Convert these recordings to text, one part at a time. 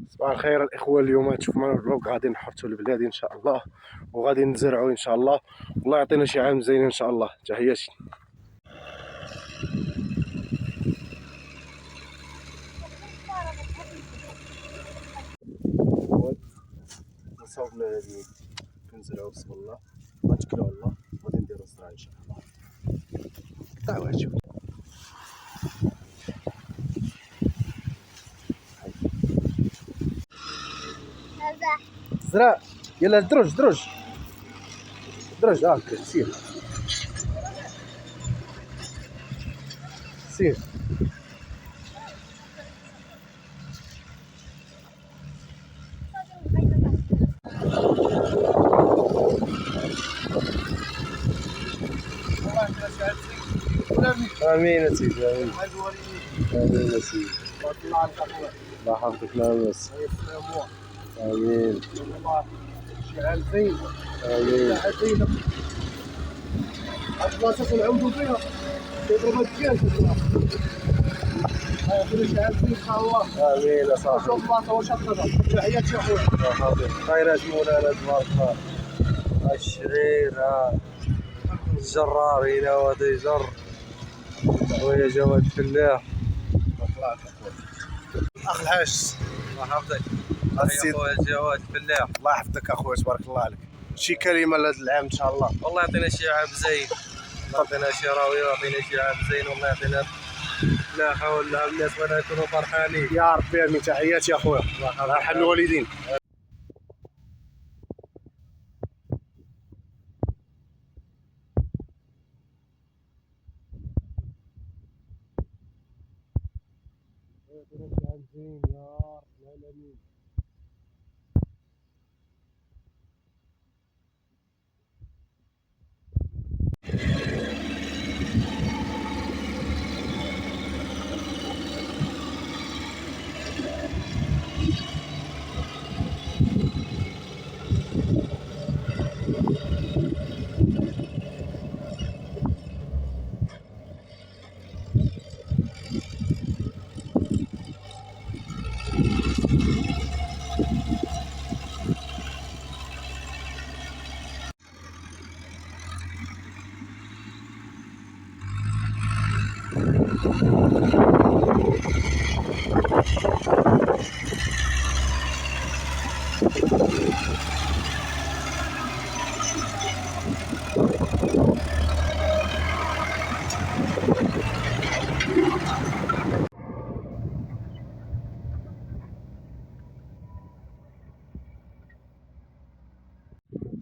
صباح الخير الاخوه. اليوم تشوف معنا الفلوق غادي نحرثوا البلاد ان شاء الله، وغادي نزرعوا ان شاء الله. الله يعطينا شي عام زين ان شاء الله. تحياتي. صوبنا هذه كنزرعوا بسم الله، غنتكلوا على الله وغادي نديروا الزرع ان شاء الله. قطعوا هادشي زرع. يلا دروج دروج دروج. هاكا سير سير. امين سيدي، امين امين سيدي. الله يحفظك. نعم بس امين. شي عام زين. امين. هاد البلاصه كنعاودو فيها كيضرب الدجاج. يعطينا شي عام زين ان شاء الله. امين اصاحبي. شوف البلاصه واش هكذا. تحياتي اخويا. الله يحفظك. خيرات مولانا تبارك الله. الشعير الجرار هنا وهذا يجر. خويا جواد الفلاح. اخ الحاج الله يحفظك. خويا جواد الفلاح. الله يحفظك اخويا تبارك الله عليك. شي كلمه لهذا العام ان شاء الله. والله يعطينا شي عام زين، الله يعطينا شي راويه ويعطينا شي عام زين، والله يعطينا لا حول ولا الناس ولا يكونوا فرحانين يا ربي. امين. تحياتي يا خويا. الله يرحم الوالدين. زين يا رب العالمين.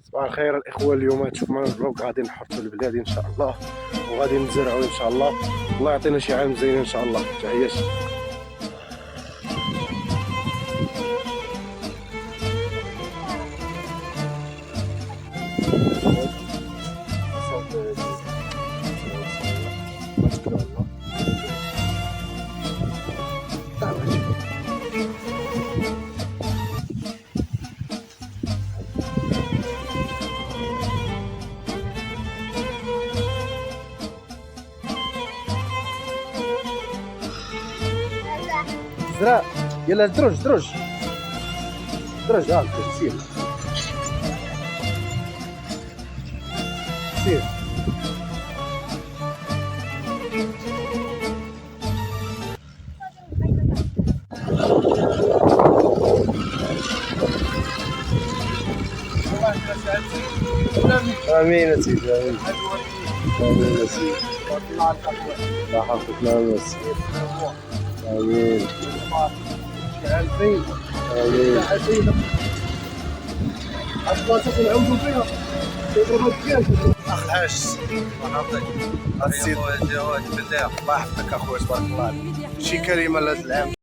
صباح الخير الاخوه. اليوم تشوف معنا الفلوق غادي نحرثوا البلاد ان شاء الله، وغادي نزرعوا ان شاء الله. الله يعطينا شي عام زين ان شاء الله. تحياتي. زرع. يلا دروج دروج دروج. هاكا سير سير. امين سيدي، امين امين سيدي. الله يحفظك. نعم بس امين. شي عام زين. امين. هاد البلاصه كنعاودو فيها كيضرب الدجاج. اخ الحاج الله يحفظك. خويا جواد الفلاح. الله يحفظك اخويا تبارك الله عليك. شي كلمه لهذا العام.